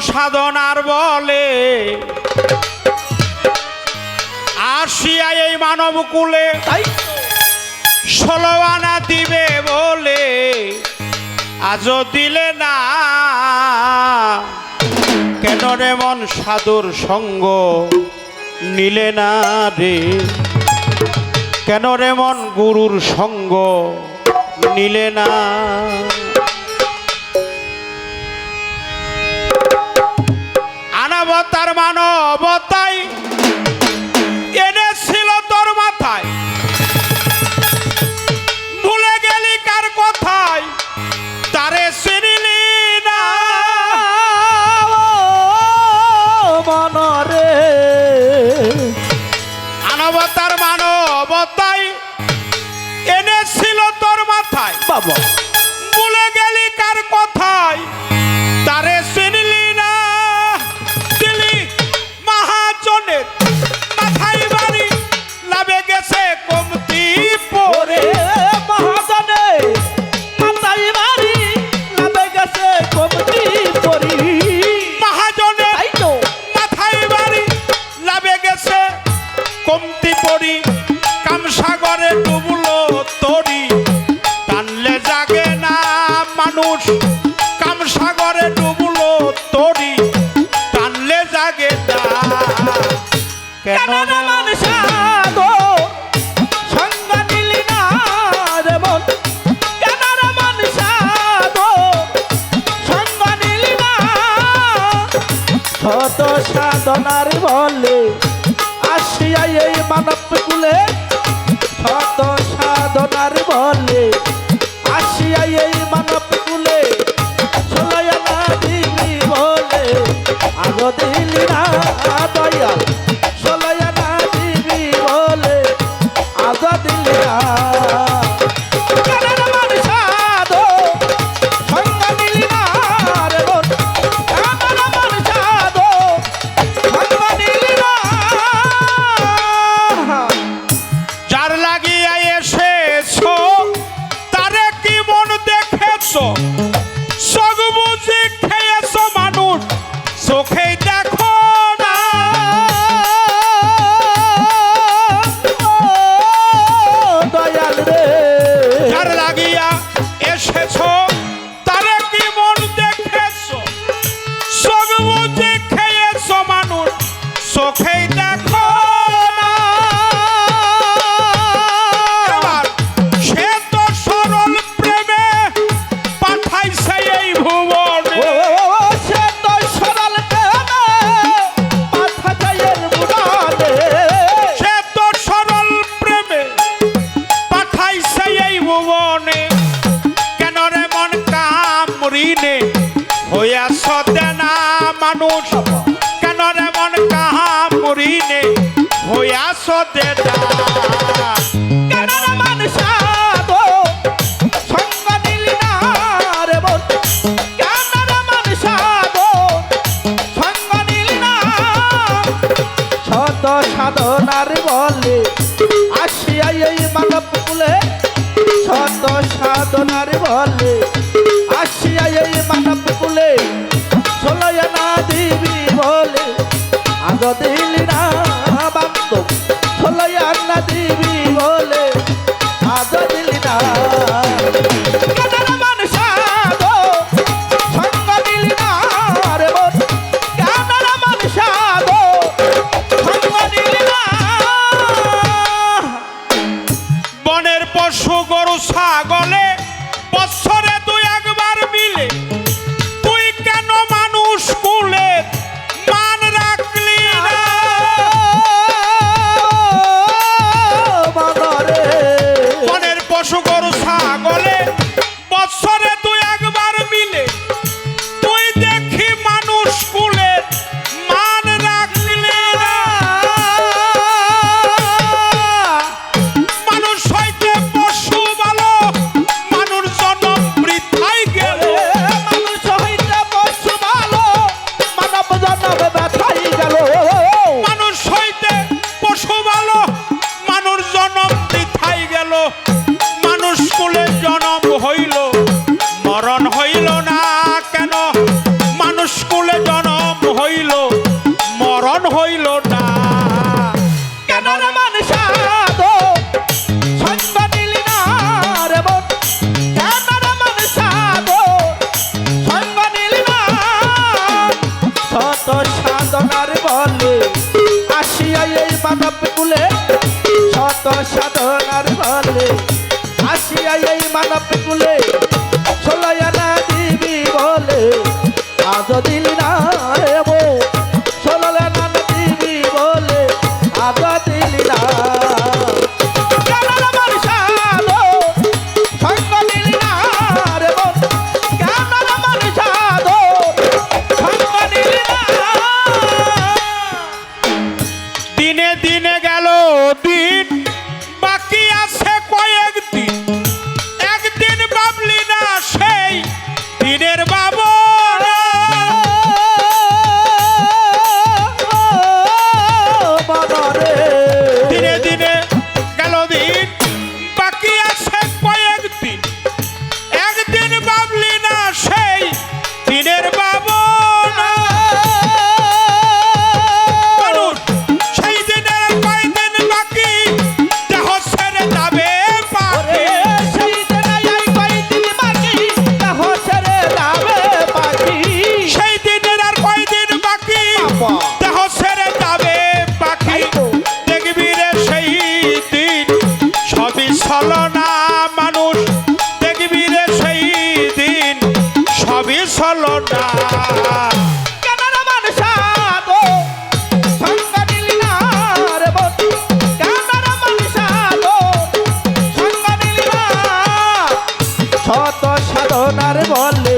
সাধনার বলে আসিয়া এই মানব কুলে 16 আনা দিবে বলে আজও দিলে না। কেন রে মন সাধুর সঙ্গ নিলে না রে? কেন রে মন গুরুর সঙ্গ নিলে না? আনবতার মানবতাই এনেছিল তোর মাথায়, ভুলে গেলি কার কথায় তারে চিনিলি না মনরে। আনবতার মানবতাই এনেছিল তোর মাথায়, বাবা ভুলে গেলি কার কথায় তারে চিনিলি না। দিলি মহাজনের মাথায় বাড়ি লাভে গেছে কমতি পরে। মহাজনে মাথায় বাড়ি লাভে গেছে কমতি পরি। মহাজনের তাই তো মাথায় বাড়ি লাভে গেছে কমতি পরি। কামসাগরে ডুবলো তরি টানলে জাগে না মানুষ। কামসাগরে ডুবলো তরি টানলে জাগে না। কেন কেন মানুষ গো সঙ্গ নিলি না রে মন? কেন মানুষ গো সঙ্গ নিলি না? শত সাধনার বলে আসিয়া এই মানব কুলে। শত সাধনার বলে আসিয়া এই মানব কুলে। 16 আনা দিবি বলে আলো দিলি না দয়াল। 16 আনা দিবি বলে আলো দিলি না। কেন মানুষ গো সঙ্গ নিলি না রে মন? কেন মানুষ গো সঙ্গ নিলি না? যার লাগিয়া এসেছো তারে কি মন দেখেছো? সগ বুঝি খেয়েছো মানুষ চোখেই দেখো না। দয়াল রে যার লাগিয়া এসেছো তারে কি মন দেখেছো? সগ বুঝি খেয়েছো মানুষ চোখেই দেখো না। এবার সে তো সরল প্রেমে পাঠাইছে এই ভুবনে। সে তো সরল প্রেমে পাঠাইয়ের বুড়ানে। সে তো সরল প্রেমে পাঠাইছে এই ভুবনে। কেন রে মন কামরিনে হইয়াছ দেনা মানুষ? কেন রে মন কামরিনে হইয়াছ দেনা? কেন মানুষ গো সঙ্গ নিলি না রে মন? কেন মানুষ গো সঙ্গ নিলি না? শত সাধনার বলে আসিয়া এই মানব কুলে। শত সাধনার বলে আসিয়া এই মানব কুলে। 16 আনা দিবি বলে আজ দিলি না বান্ধব। 16 আনা দিবি বলে আজ দিলি না। কেন মানুষ গো সঙ্গ নিলি না রে মন? কেন মানুষ গো সঙ্গ নিলি না? বনের পশু গরু ছাগলে সাধনার বলে আসিয়া এই মানব কুলে ষোলো আনা দিবি বলে আজ দিলি না রে বউ ষোলো আনা দিবি বলে আজ দিলি না কেননা মানুষ আলো সঙ্গ দিলি না রে বউ কেননা মানুষ আলো সঙ্গ দিলি না দিনে দিনে গেল দিন বাকি আছে কয়েকদিন একদিন ভাবলি না সেই দিনের বাবনা দিনে দিনে গেল দিন বাকি আছে কয়েকদিন একদিন ভাবলি না সেই দিনের বাবনা মানুষ সেই দিনের কয়দিন বাকি দেহ ছেড়ে যাবে পাখি সেই দিনে কয়দিন বাকি দেহ ছেড়ে যাবে পাখি সেই দিনের আর কয়দিন বাকি দেহ ছেড়ে যাবে পাখি দেখবি রে সেই দিন সবই ছলনা মানুষ দেখবি রে সেই দিন সবই ছলনা কেননা মানুষ আলো সঙ্গ দিলি না রে বন্ধু কেননা মানুষ আলো সঙ্গ দিলি না শত সাধনার বলে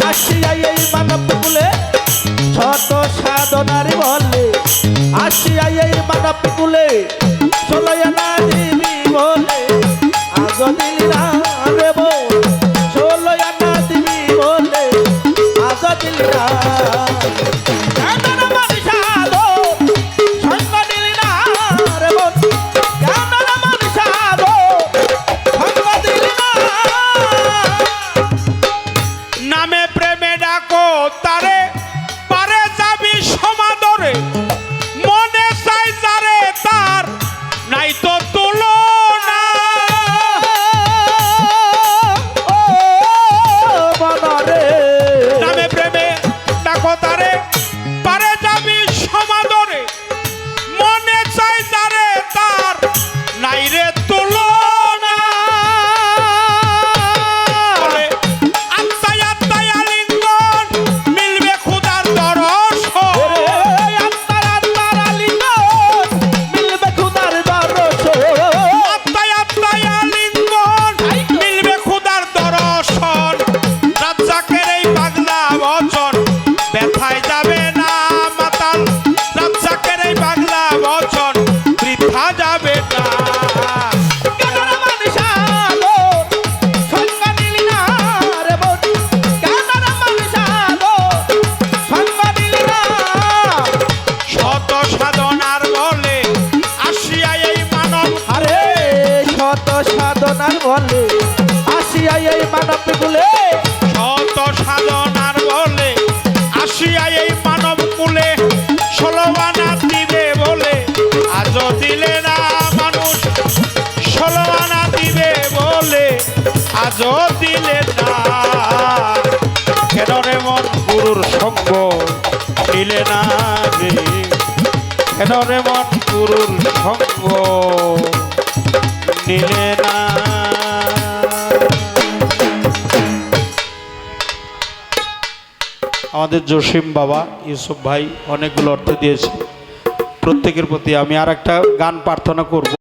আসিয়া এই মানব কুলে শত সাধনার বলে আসিয়া এই মানব কুলে ষোলো আনা দিবি বলে আজ দিলি না রে বউ ষোলো আনা দিবি বলে আজ দিলি না কেননা মানুষ আলো সঙ্গ দিলি না রে বউ কেননা মানুষ আলো সঙ্গ দিলি না নামে প্রেমে ডাকো তারে পারে যাবি সমাদরে মনে চাই যারে তার নাই তো তুলনা ও মনরে নামে প্রেমে ডাকো তারে পারে যাবি সমাদরে মনে চাই যারে তার নাই রে তুলনা বলে আত্মায় আত্মায় আলিঙ্গন মিলবে খুদার দর্শন আত্মার আত্মার আলিঙ্গন মিলবে খুদার দর্শন আত্মায় আত্মায় আলিঙ্গন মিলবে খুদার দর্শন রাজ্জাকের এই পাগলা বচন ব্যথায় যাবে না মাতাল রাজ্জাকের এই পাগলা বচন বৃথা যাবে না কেননা মানুষ আলো সঙ্গ দিলি না রে বন্ধু কেননা মানুষ আলো সঙ্গ দিলি না শত সাধনার বলে আসিয়া এই মানব আরে শত সাধনার বলে আসিয়া এই মানব কুলে শত সাধনার বলে আসিয়া এই মানব কুলে 16 আনা দিবে বলে আজ দিলে না মানুষ 16 আনা দিবে বলে আজ দিলে না কেন রে মন গুরুর সঙ্গ নিলে না রে কেন রে মন গুরুর সঙ্গ নিলে না আমাদের জসিম বাবা ইউসুফ ভাই অনেকগুলো অর্থ দিয়েছে প্রত্যেকের প্রতি আমি আর একটা গান প্রার্থনা করব।